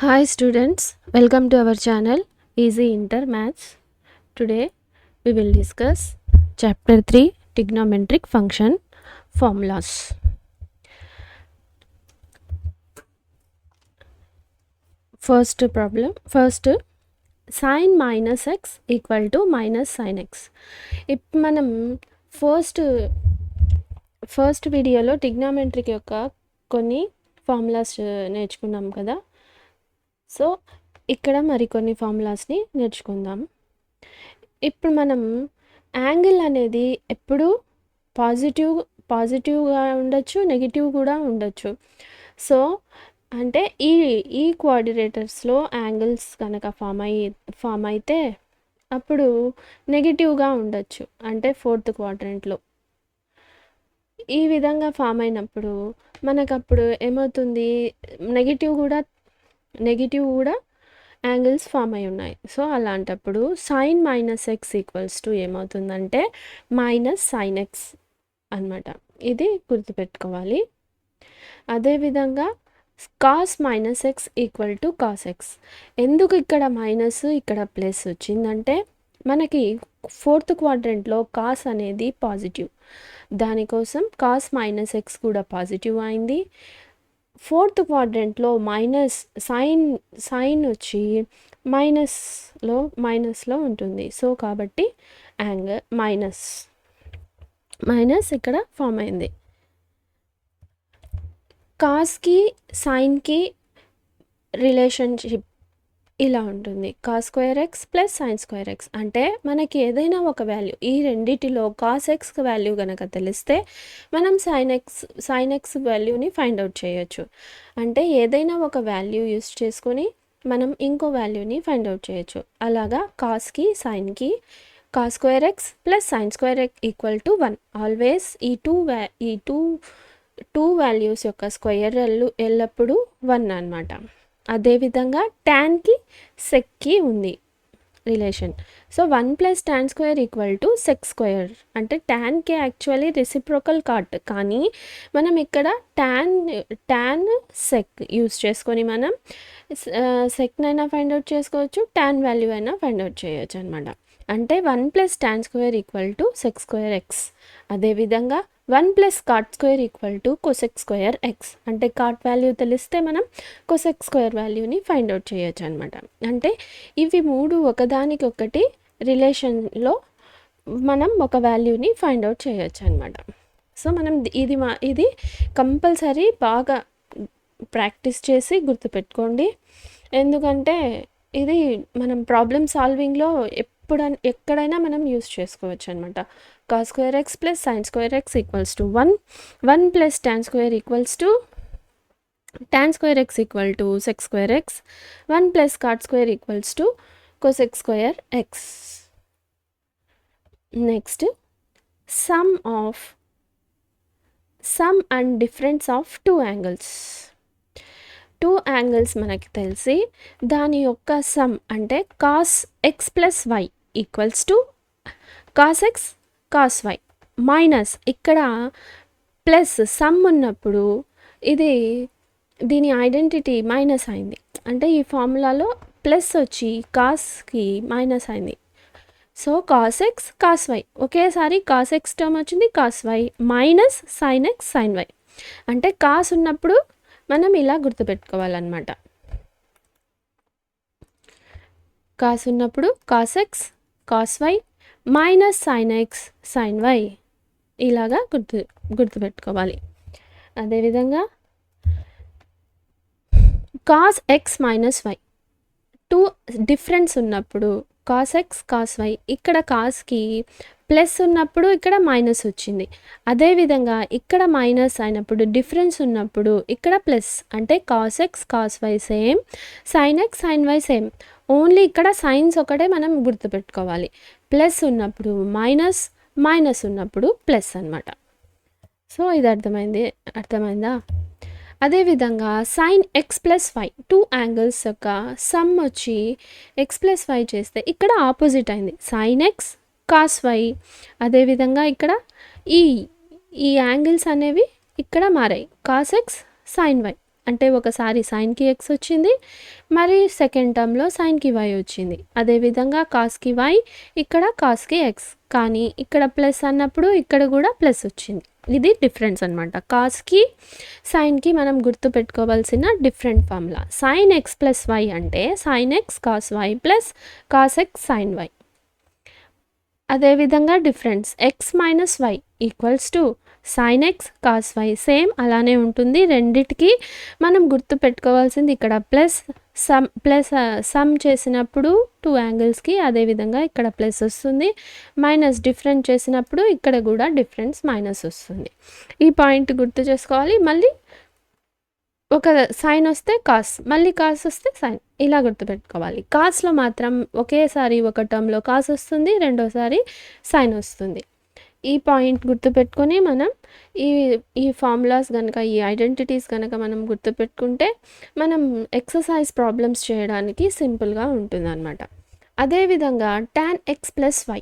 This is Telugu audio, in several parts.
Hi students, welcome to our channel Easy Inter Maths. Today we will discuss chapter 3 trigonometric function formulas. First sin minus x equal to minus sin x. ఇప్పుడు మనం ఫస్ట్ వీడియోలో ట్రిగ్నోమెట్రిక్ యొక్క కొన్ని ఫార్ములాస్ నేర్చుకున్నాం కదా. సో ఇక్కడ మరికొన్ని ఫార్ములాస్ని నేర్చుకుందాం. ఇప్పుడు మనం యాంగిల్ అనేది ఎప్పుడు పాజిటివ్గా ఉండొచ్చు, నెగిటివ్ కూడా ఉండొచ్చు. సో అంటే ఈ కోఆర్డినేటర్స్లో యాంగిల్స్ కనుక ఫామ్ అయితే అప్పుడు నెగిటివ్గా ఉండొచ్చు, అంటే ఫోర్త్ క్వాడ్రంట్లో. ఈ విధంగా ఫామ్ అయినప్పుడు మనకు అప్పుడు ఏమవుతుంది, నెగిటివ్ కూడా యాంగిల్స్ ఫామ్ అయి ఉన్నాయి. సో అలాంటప్పుడు sine minus x equals to ఏమవుతుందంటే మైనస్ సైన్ ఎక్స్ అనమాట. ఇది గుర్తుపెట్టుకోవాలి. అదేవిధంగా cos minus x equal to cos x. ఎందుకు ఇక్కడ మైనస్ ఇక్కడ ప్లస్ వచ్చిందంటే మనకి ఫోర్త్ క్వాడ్రంట్లో కాస్ అనేది పాజిటివ్, దానికోసం కాస్ మైనస్ ఎక్స్ కూడా పాజిటివ్ అయింది. ఫోర్త్ క్వాడ్రంట్లో మైనస్ సైన్ వచ్చి మైనస్లో ఉంటుంది. సో కాబట్టి యాంగిల్ మైనస్ ఇక్కడ ఫామ్ అయింది. కాస్కి సైన్కి రిలేషన్షిప్ ఇలా ఉంటుంది, cos square x plus sine square x. అంటే మనకి ఏదైనా ఒక వాల్యూ, ఈ రెండిటిలో కాస్ ఎక్స్ వాల్యూ కనుక తెలిస్తే మనం సైన్ ఎక్స్ వాల్యూని ఫైండ్ అవుట్ చేయొచ్చు. అంటే ఏదైనా ఒక వాల్యూ యూస్ చేసుకొని మనం ఇంకో వాల్యూని ఫైండ్ అవుట్ చేయొచ్చు. అలాగా కాస్కి సైన్కి cos square x plus sine square x equal to 1. Always ఈ టూ వాల్యూస్ యొక్క స్క్వేర్ ఎల్లప్పుడూ 1 అనమాట. అదేవిధంగా ట్యాన్కి సెక్కి ఉంది relation. So 1 plus tan square equal to sec square. అంటే ట్యాన్కి యాక్చువల్లీ రెసిప్రోకల్ కాట్, కానీ మనం ఇక్కడ ట్యాన్ సెక్ యూస్ చేసుకొని మనం సెక్నైనా ఫైండ్ అవుట్ చేసుకోవచ్చు, ట్యాన్ వాల్యూ అయినా ఫైండ్ అవుట్ చేయొచ్చు అనమాట. అంటే 1 plus tan square equal to sec square x. అదేవిధంగా 1 plus cot square equal to cosec square x. అంటే కాట్ వాల్యూ తెలిస్తే మనం కొసెక్ స్క్వేర్ వాల్యూని ఫైండ్ అవుట్ చేయొచ్చు అనమాట. అంటే ఇవి మూడు ఒకదానికొకటి రిలేషన్లో మనం ఒక వాల్యూని ఫైండ్ అవుట్ చేయొచ్చు అనమాట. సో మనం ఇది కంపల్సరీ బాగా ప్రాక్టీస్ చేసి గుర్తుపెట్టుకోండి. ఎందుకంటే ఇది మనం ప్రాబ్లమ్ సాల్వింగ్లో ఎక్కడైనా మనం యూస్ చేసుకోవచ్చు అనమాట. Cos square x plus sine square x equals to 1 plus tan square equals to tan square x equal to sec square x, 1 plus cot square equals to cosec square x. Next sum and difference of two angles మనకి తెలిసి దాని యొక్క సమ్ అంటే cos x plus y equals to cos x cos y minus ఇక్కడ ప్లస్ సమ్ ఉన్నప్పుడు దీని ఐడెంటిటీ మైనస్ అయింది. అంటే ఈ ఫార్ములాలో ప్లస్ వచ్చి కాస్కి మైనస్ అయింది. So cos x cos y ఒకేసారి కాస్ ఎక్స్ టర్మ్ వచ్చింది, cos y minus sine x sine y. అంటే కాస్ ఉన్నప్పుడు మనం ఇలా గుర్తుపెట్టుకోవాలన్నమాట. కాస్ ఉన్నప్పుడు cos x cos y minus sine x sine y ఇలాగా గుర్తుపెట్టుకోవాలి. అదేవిధంగా cos x minus y two difference ఉన్నప్పుడు కాస్ ఎక్స్ కాస్ వై, ఇక్కడ కాస్కి ప్లస్ ఉన్నప్పుడు ఇక్కడ మైనస్ వచ్చింది. అదేవిధంగా ఇక్కడ మైనస్ అయినప్పుడు డిఫరెన్స్ ఉన్నప్పుడు ఇక్కడ ప్లస్, అంటే cos x cos y same, sine x sine y same. Only ఇక్కడ సైన్స్ ఒకటే మనం గుర్తుపెట్టుకోవాలి. ప్లస్ ఉన్నప్పుడు మైనస్ ఉన్నప్పుడు ప్లస్ అనమాట. సో ఇది అర్థమైందా? అదేవిధంగా sine x plus y two angles యొక్క సమ్ వచ్చి ఎక్స్ ప్లస్ వై చేస్తే ఇక్కడ ఆపోజిట్ అయింది, సైన్ ఎక్స్ కాస్ వై. అదేవిధంగా ఇక్కడ ఈ యాంగిల్స్ అనేవి ఇక్కడ మారాయి, కాస్ ఎక్స్ సైన్ వై. అంటే ఒకసారి సైన్కి ఎక్స్ వచ్చింది, మరి సెకండ్ టర్మ్లో సైన్కి వై వచ్చింది. అదేవిధంగా కాస్కి వై, ఇక్కడ కాస్కి ఎక్స్, కానీ ఇక్కడ ప్లస్ అన్నప్పుడు ఇక్కడ కూడా ప్లస్ వచ్చింది. ఇది డిఫరెన్స్ అనమాట. కాస్కి సైన్కి మనం గుర్తుపెట్టుకోవాల్సిన different formula. Sine x plus y అంటే sine x cos y plus cos x sine y. అదేవిధంగా difference x minus y equals to sine x cos y, same అలానే ఉంటుంది. రెండిటికి మనం గుర్తు పెట్టుకోవాల్సింది ఇక్కడ ప్లస్ సమ్ చేసినప్పుడు 2 యాంగిల్స్కి అదేవిధంగా ఇక్కడ ప్లస్ వస్తుంది, మైనస్ డిఫరెన్స్ చేసినప్పుడు ఇక్కడ కూడా డిఫరెన్స్ మైనస్ వస్తుంది. ఈ పాయింట్ గుర్తు చేసుకోవాలి. మళ్ళీ ఒక సైన్ వస్తే కాస్, మళ్ళీ కాస్ వస్తే సైన్, ఇలా గుర్తుపెట్టుకోవాలి. కాస్లో మాత్రం ఒకేసారి ఒక టర్మ్లో కాస్ వస్తుంది, రెండోసారి సైన్ వస్తుంది. ఈ పాయింట్ గుర్తుపెట్టుకొని మనం ఈ ఫార్ములాస్ కనుక, ఈ ఐడెంటిటీస్ కనుక మనం గుర్తుపెట్టుకుంటే మనం ఎక్సర్సైజ్ ప్రాబ్లమ్స్ చేయడానికి సింపుల్గా ఉంటుంది అన్నమాట. అదేవిధంగా tan x ప్లస్ వై,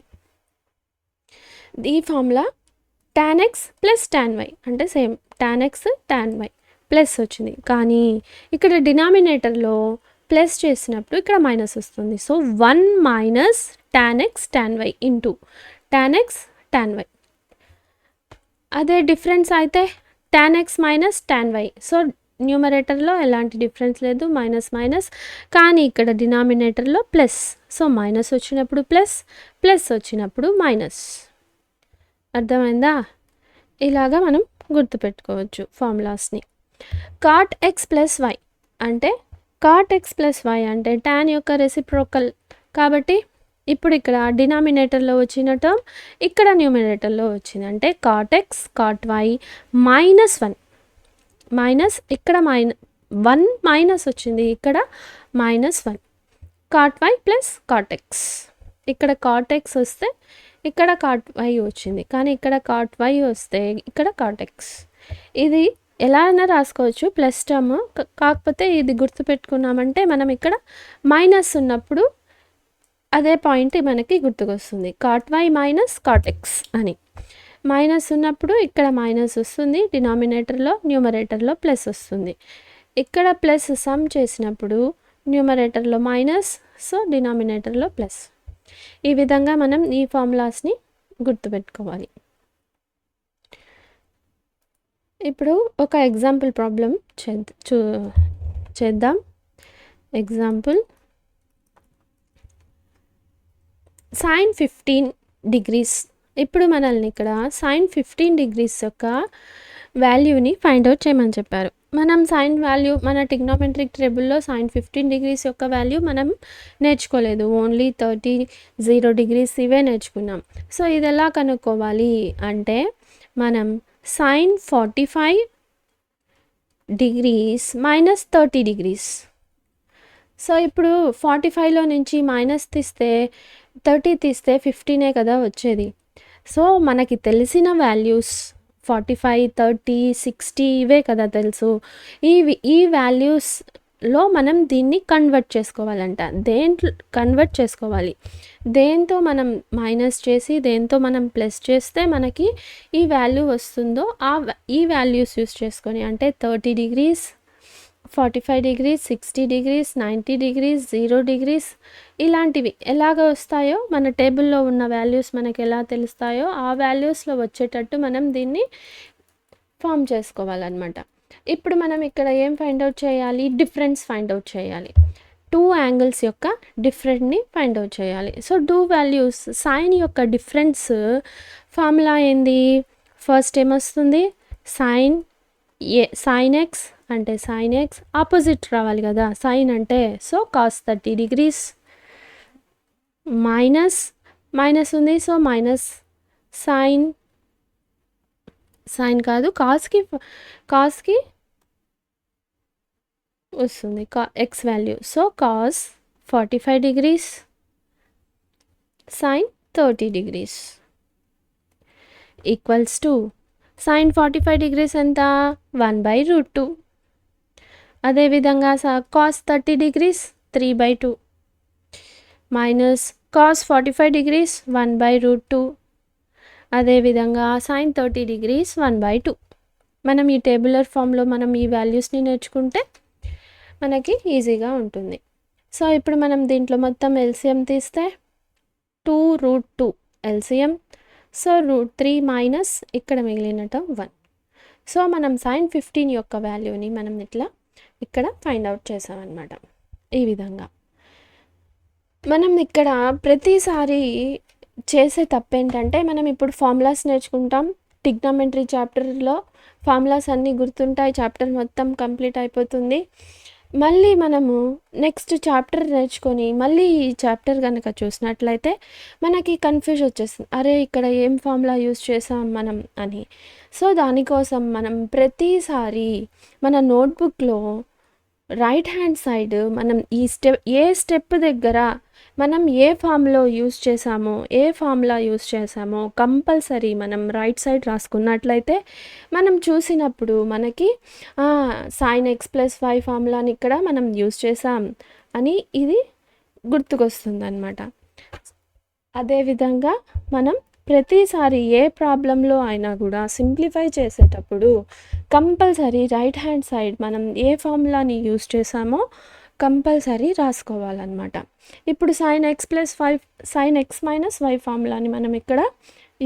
ఈ formula tan x plus tan y అంటే same tan x tan y plus వచ్చింది, కానీ ఇక్కడ డినామినేటర్లో ప్లస్ చేసినప్పుడు ఇక్కడ మైనస్ వస్తుంది. So 1 minus tan x tan y into tan x tan y. అదే డిఫరెన్స్ అయితే tan x minus tan y. So న్యూమరేటర్లో ఎలాంటి డిఫరెన్స్ లేదు, మైనస్ మైనస్, కానీ ఇక్కడ డినామినేటర్లో ప్లస్. సో మైనస్ వచ్చినప్పుడు ప్లస్, ప్లస్ వచ్చినప్పుడు మైనస్. అర్థమైందా? ఇలాగా మనం గుర్తుపెట్టుకోవచ్చు ఫార్ములాస్ని. కాట్ ఎక్స్ ప్లస్ వై అంటే కాట్ ఎక్స్ ప్లస్ వై అంటే tan యొక్క రెసిప్రోకల్, కాబట్టి ఇప్పుడు ఇక్కడ డినామినేటర్లో వచ్చిన టర్మ్ ఇక్కడ న్యూమినేటర్లో వచ్చింది, అంటే cot x cot y minus 1 minus, ఇక్కడ 1 మైనస్ వచ్చింది, ఇక్కడ -1 cot y plus cot x. ఇక్కడ కాట్ ఎక్స్ వస్తే ఇక్కడ కాట్ వై వచ్చింది, కానీ ఇక్కడ కాట్ వై వస్తే ఇక్కడ కాట్ ఎక్స్. ఇది ఎలా అయినా రాసుకోవచ్చు ప్లస్ టర్మ్, కాకపోతే ఇది గుర్తుపెట్టుకున్నామంటే మనం ఇక్కడ మైనస్ ఉన్నప్పుడు అదే పాయింట్ మనకి గుర్తుకొస్తుంది, cot y minus cot x అని. మైనస్ ఉన్నప్పుడు ఇక్కడ మైనస్ వస్తుంది డినామినేటర్లో, న్యూమరేటర్లో ప్లస్ వస్తుంది. ఇక్కడ ప్లస్ సమ్ చేసినప్పుడు న్యూమరేటర్లో మైనస్, సో డినామినేటర్లో ప్లస్. ఈ విధంగా మనం ఈ ఫార్ములాస్ని గుర్తుపెట్టుకోవాలి. ఇప్పుడు ఒక ఎగ్జాంపుల్ ప్రాబ్లం చేద్దాం. Example sin 15 degrees. ఇప్పుడు మనల్ని ఇక్కడ sin 15 degrees యొక్క వాల్యూని ఫైండ్ అవుట్ చేయమని చెప్పారు. మనం సైన్ వాల్యూ మన ట్రిగ్నోమెట్రిక్ టేబుల్లో sin 15 degrees యొక్క వాల్యూ మనం నేర్చుకోలేదు, ఓన్లీ 30, 0 degrees ఇవే నేర్చుకున్నాం. సో ఇది ఎలా కనుక్కోవాలి అంటే మనం sin 45 degrees minus 30 degrees. So ఇప్పుడు 45లో నుంచి మైనస్ తీస్తే 30 తీస్తే 15 కదా వచ్చేది. సో మనకి తెలిసిన వాల్యూస్ 45, 30, 60 ఇవే కదా తెలుసు. ఈ వాల్యూస్లో మనం దీన్ని కన్వర్ట్ చేసుకోవాలంట. దేంట్లో కన్వర్ట్ చేసుకోవాలి, దేంతో మనం మైనస్ చేసి దేంతో మనం ప్లస్ చేస్తే మనకి ఈ వాల్యూ వస్తుందో ఈ వాల్యూస్ యూస్ చేసుకొని, అంటే 30 degrees, 45 degrees, 60 degrees, 90 degrees, 0 degrees ఇలాంటివి ఎలాగ వస్తాయో మన టేబుల్లో ఉన్న వాల్యూస్ మనకి ఎలా తెలుస్తాయో ఆ వాల్యూస్లో వచ్చేటట్టు మనం దీన్ని ఫామ్ చేసుకోవాలన్నమాట. ఇప్పుడు మనం ఇక్కడ ఏం ఫైండ్ అవుట్ చేయాలి, డిఫరెన్స్ ఫైండ్ అవుట్ చేయాలి. 2 యాంగిల్స్ యొక్క డిఫరెంట్ని ఫైండ్ అవుట్ చేయాలి. సో 2 వాల్యూస్ సైన్ యొక్క డిఫరెన్స్ ఫార్ములా ఏంది, ఫస్ట్ ఏమొస్తుంది సైన్ ఎక్స్ అంటే సైన్ ఎక్స్ ఆపోజిట్ రావాలి కదా సైన్ అంటే, సో కాస్ 30 degrees మైనస్ ఉంది, సో మైనస్ సైన్ కాదు కాస్కి వస్తుంది x value. So cos 45 degrees sine 30 degrees equals to sine 45 degrees ఎంత 1/√2. అదేవిధంగా cos 30 degrees 3/2 minus cos 45 degrees 1/√2. అదేవిధంగా సైన్ 30 degrees 1/2. మనం ఈ టేబులర్ ఫామ్లో మనం ఈ వాల్యూస్ని నేర్చుకుంటే మనకి ఈజీగా ఉంటుంది. సో ఇప్పుడు మనం దీంట్లో మొత్తం ఎల్సిఎం తీస్తే 2√2 ఎల్సిఎం. సో √3 మైనస్ ఇక్కడ మిగిలినట 1. సో మనం sin 15 యొక్క వాల్యూని మనం ఇట్లా ఇక్కడ ఫైండ్ అవుట్ చేసామన్నమాట. ఈ విధంగా మనం ఇక్కడ ప్రతిసారి చేసే తప్పు ఏంటంటే, మనం ఇప్పుడు ఫార్ములాస్ నేర్చుకుంటాం. ట్రిగ్నోమెట్రీ చాప్టర్లో ఫార్ములాస్ అన్నీ గుర్తుంటాయి, చాప్టర్ మొత్తం కంప్లీట్ అయిపోతుంది. మళ్ళీ మనము నెక్స్ట్ చాప్టర్ నేర్చుకొని మళ్ళీ ఈ చాప్టర్ కనుక చూసినట్లయితే మనకి కన్ఫ్యూజ్ వచ్చేస్తుంది, అరే ఇక్కడ ఏం ఫార్ములా యూజ్ చేసాం మనం అని. సో దానికోసం మనం ప్రతిసారి మన నోట్బుక్లో రైట్ హ్యాండ్ సైడ్ మనం ఏ స్టెప్ దగ్గర మనం ఏ ఫామ్లో యూజ్ చేసామో, ఏ ఫార్ములా యూజ్ చేసామో కంపల్సరీ మనం రైట్ సైడ్ రాసుకున్నట్లయితే మనం చూసినప్పుడు మనకి sin x+y ఫార్ములాని ఇక్కడ మనం యూజ్ చేసాం అని ఇది గుర్తుకొస్తుంది అన్నమాట. అదేవిధంగా మనం ప్రతిసారి ఏ ప్రాబ్లంలో అయినా కూడా సింప్లిఫై చేసేటప్పుడు కంపల్సరీ రైట్ హ్యాండ్ సైడ్ మనం ఏ ఫార్ములాని యూజ్ చేసామో కంపల్సరీ రాసుకోవాలన్నమాట. ఇప్పుడు sin x - y ఫార్ములాని మనం ఇక్కడ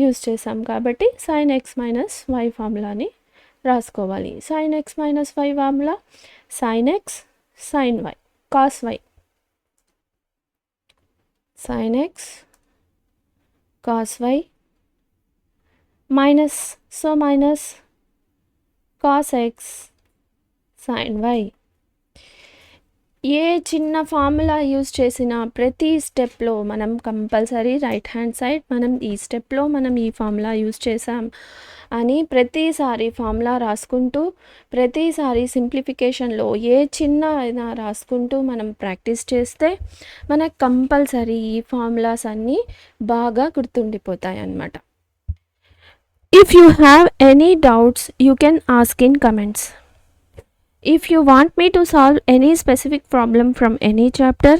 యూజ్ చేసాం కాబట్టి sin x - y ఫార్ములాని రాసుకోవాలి. sin x - y formula sin x sin y cos y, sin x cos y minus cos x sin y. ఏ చిన్న ఫార్ములా యూజ్ చేసిన ప్రతి స్టెప్లో మనం కంపల్సరీ రైట్ హ్యాండ్ సైడ్ మనం ఈ స్టెప్లో మనం ఈ ఫార్ములా యూజ్ చేసాం అని ప్రతిసారి ఫార్ములా రాసుకుంటూ, ప్రతిసారి సింప్లిఫికేషన్లో ఏ చిన్న అయినా రాసుకుంటూ మనం ప్రాక్టీస్ చేస్తే మనకు కంపల్సరీ ఈ ఫార్ములాస్ అన్నీ బాగా గుర్తుండిపోతాయి అన్నమాట. If you have any doubts, you can ask in comments. If you want me to solve any specific problem from any chapter,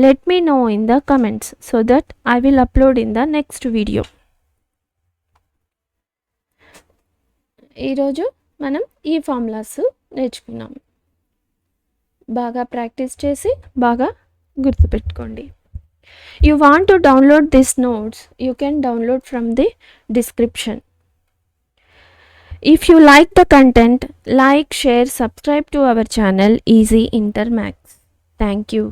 let me know in the comments so that I will upload in the next video. ఈరోజు మనం ఈ ఫార్ములాస్ నేర్చుకున్నాం. బాగా ప్రాక్టీస్ చేసి బాగా గుర్తుపెట్టుకోండి. You want to download these notes, you can download from the description. If you like the content, like, share, subscribe to our channel Easy Inter Maths. Thank you.